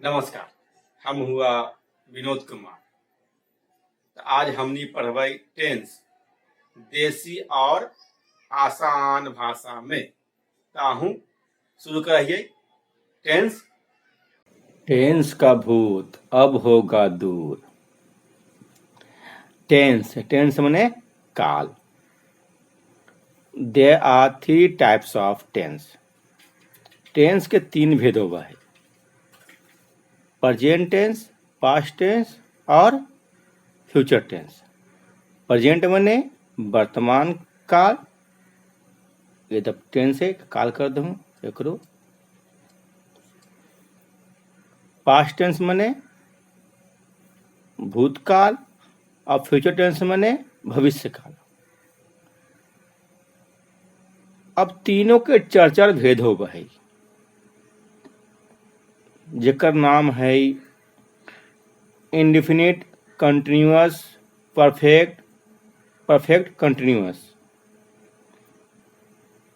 नमस्कार। हम हुआ विनोद कुमार। तो आज हमनी पढ़बै टेंस देसी और आसान भाषा में। ताहू शुरू करिए। टेंस टेंस का भूत अब होगा दूर। टेंस मने काल। There are 3 types of tense. Tense के 3 भेद होगा है। प्रेजेंट टेंस, पास्ट टेंस और फ्यूचर टेंस। प्रेजेंट मने वर्तमान काल। ये तब टेंस है काल कर दूँ एकरो। पास्ट टेंस मने भूतकाल और फ्यूचर टेंस मने भविष्य काल। अब तीनों के चार भेद हो गए, जेकर नाम है indefinite, continuous, perfect, perfect continuous.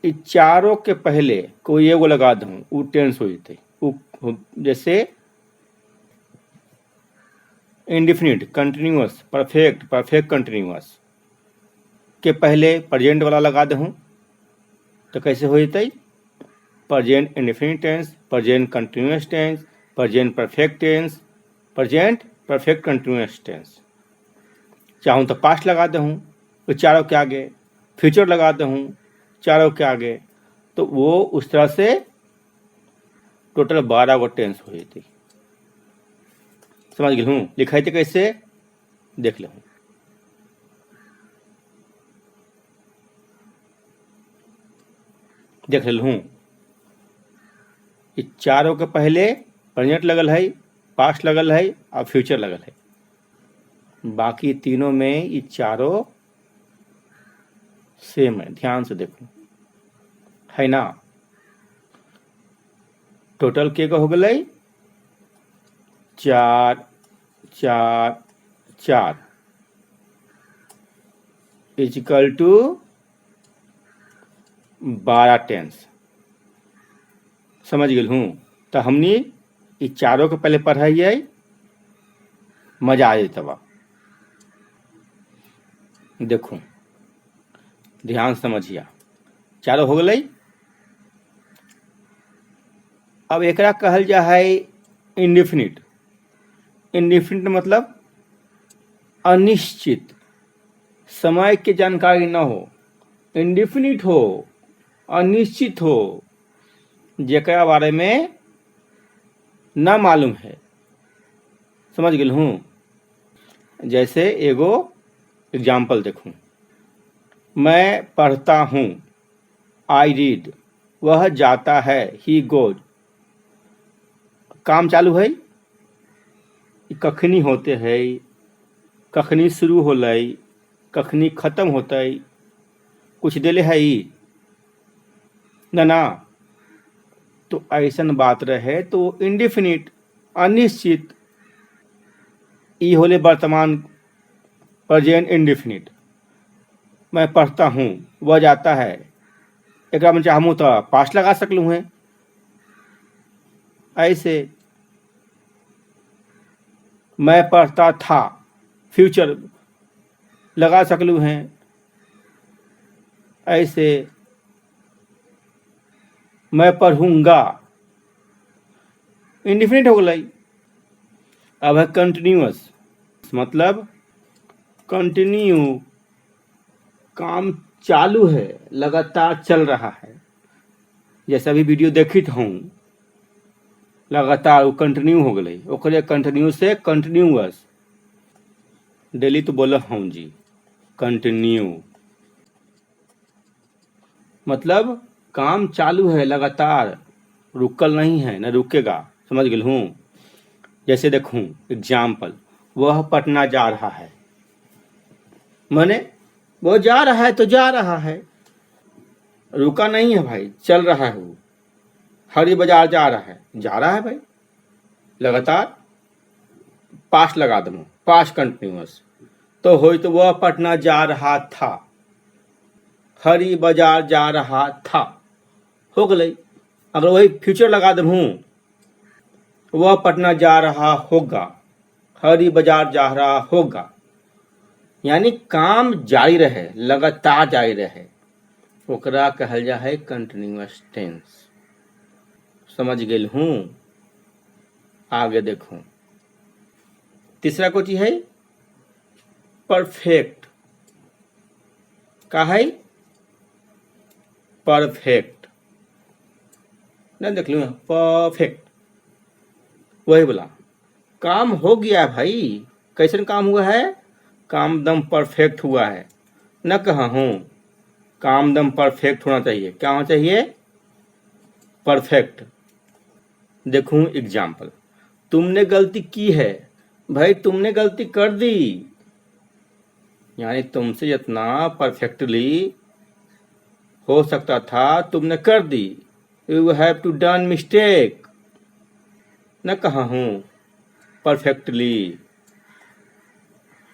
इस चारों के पहले कोई एगो लगा दूं वो टेंस हो जते। जैसे indefinite, continuous, perfect, perfect continuous के पहले प्रेजेंट वाला लगा दूं तो कैसे हो जते? Present indefinite tense, present continuous tense, present perfect tense, present perfect continuous tense. चाहूँ तो पास्ट लगा दूँ तो चारों के आगे, फ्यूचर लगा दूँ चारों के आगे, तो वो उस तरह से टोटल 12 गो टेंस हो जाती। समझ गए हूँ? लिखाई थे कैसे देख लो। देख लूँ इस चारों के पहले प्रेजेंट लगल है, पास्ट लगल है और फ्यूचर लगल है। बाकी तीनों में ये चारों सेम है। ध्यान से देखो, है ना? टोटल के हो गए 4 4 4 इक्वल टू 12 टेंस। समझ गए हूँ? तो हमने ये चारों के पहले पढ़ाइए, मजा आ जाता बा। देखो ध्यान समझिए, चारों हो गई। अब एकरा कहल जा है इंडेफिनिट। इंडेफिनिट मतलब अनिश्चित, समय के जानकारी न हो। इंडेफिनिट हो, अनिश्चित हो, जेकरा बारे में ना मालूम है। समझ गए हूँ? जैसे एगो एग्जाम्पल देखूं, मैं पढ़ता हूँ, आई रीड। वह जाता है, ही गोज। काम चालू है, कखनी होते है, कखनी शुरू होलै, कखनी खत्म होते, कुछ देले है ना। तो ऐसन बात रहे तो इंडेफिनिट, अनिश्चित, ई होले वर्तमान प्रेजेंट इंडेफिनिट। मैं पढ़ता हूँ, वह जाता है, एक में चाहूँ तो पास्ट लगा सकलूँ हैं। ऐसे मैं पढ़ता था, फ्यूचर लगा सकलूँ हैं। ऐसे मैं पढ़ूंगा, इंडेफिनिट हो गई। अब है कंटिन्यूअस, मतलब कंटिन्यू, काम चालू है, लगातार चल रहा है। जैसे अभी वीडियो देखित हूँ, लगातार वो कंटिन्यू हो गई। ओकरे कंटिन्यू से कंटिन्यूअस। डेली तो बोला हूँ जी, कंटिन्यू मतलब काम चालू है, लगातार, रुकल नहीं है, न रुकेगा। समझ गए हूँ? जैसे देखूँ एग्जाम्पल, वह पटना जा रहा है, माने वो जा रहा है तो जा रहा है, रुका नहीं है भाई, चल रहा है। वो हरी बाजार जा रहा है भाई, लगातार। पास्ट लगा दूँ, पास्ट कंटिन्यूअस, तो हो तो वह पटना जा रहा था, हरी बाजार जा रहा था, हो गई। अगर वही फ्यूचर लगा दूँ, वह पटना जा रहा होगा, हरी बाजार जा रहा होगा। यानी काम जारी रहे, लगातार जारी रहे, ओकरा कहल जा है कंटिन्यूअस टेंस। समझ गेल हूँ। आगे देखो, तीसरा को चीज है परफेक्ट। का है परफेक्ट, नहीं देख लू, परफेक्ट वही बोला। काम हो गया भाई, कैसन काम हुआ है, काम दम परफेक्ट हुआ है। न कहा हूँ काम दम परफेक्ट होना चाहिए, क्या होना चाहिए, परफेक्ट। देखूं एग्जाम्पल, तुमने गलती की है, भाई तुमने गलती कर दी, यानी तुमसे जितना परफेक्टली हो सकता था तुमने कर दी। You have to done mistake, न कहा हूँ परफेक्टली,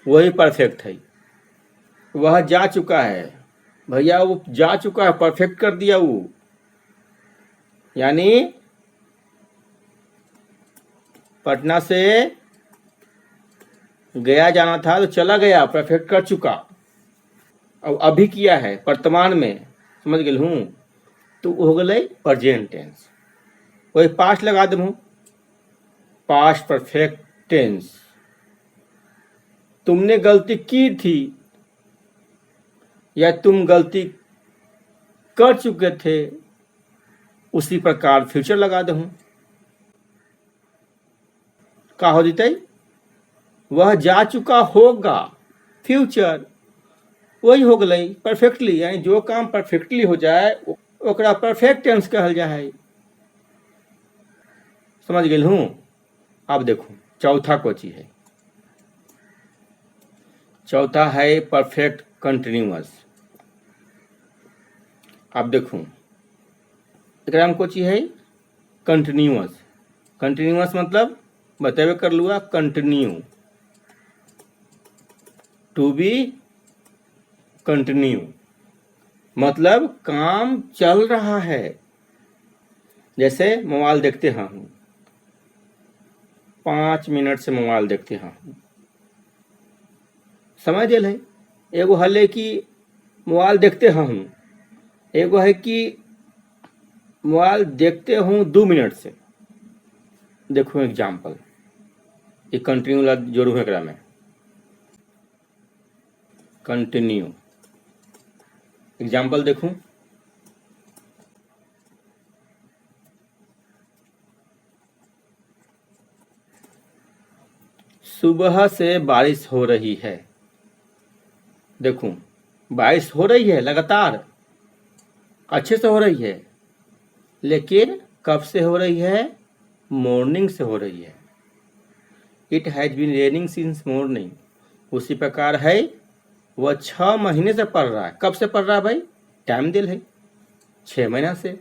वही परफेक्ट है। वह जा चुका है, भैया वो जा चुका है, परफेक्ट कर दिया वो। यानी पटना से गया जाना था तो चला गया, परफेक्ट कर चुका। अब अभी किया है वर्तमान में, समझ गए हूँ, तो हो गए प्रेजेंट टेंस। वही पास्ट लगा दूँ, पास्ट परफेक्ट टेंस। तुमने गलती की थी या तुम गलती कर चुके थे, उसी प्रकार फ्यूचर लगा दूँ। का हो जीते, वह जा चुका होगा, फ्यूचर वही हो गई परफेक्टली। यानी जो काम परफेक्टली हो जाए ओकरा परफेक्ट टेंस कहल जाए। समझ गए हूँ। अब देखो चौथा को चीज है, चौथा है परफेक्ट कंटिन्यूअस। अब देखो एकरा में को चीज है कंटिन्यूअस। कंटिन्यूअस मतलब बतेबे कर लुआ, कंटिन्यू, टू बी कंटिन्यू, मतलब काम चल रहा है। जैसे मोबाइल देखते हैं हम, 5 मिनट से मोबाइल देखते हैं, समझ गए है। एगो हले कि मोबाइल देखते हैं हम, एगो है कि मोबाइल देखते हूँ 2 मिनट से। देखो एग्जाम्पल, ये कंटिन्यू ला जोड़ू है एकरा में, कंटिन्यू। एग्जाम्पल देखूं, सुबह से बारिश हो रही है। देखूं बारिश हो रही है लगातार, अच्छे से हो रही है, लेकिन कब से हो रही है, मॉर्निंग से हो रही है। It has been raining since morning. उसी प्रकार है, वह 6 महीने से पढ़ रहा है। कब से पढ़ रहा है भाई, टाइम दिल है 6 महीना से।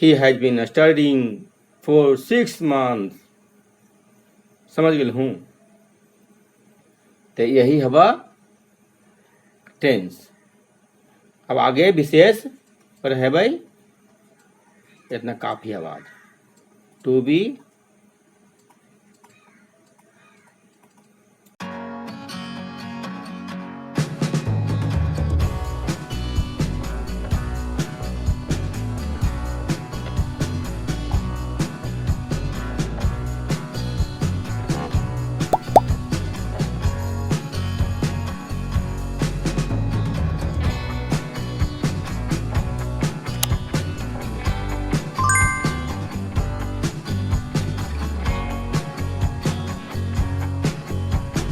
He has been studying for 6 months. समझ गए हूँ। तो यही हवा टेंस। अब आगे विशेष पर है भाई, इतना काफी आवाज, टू बी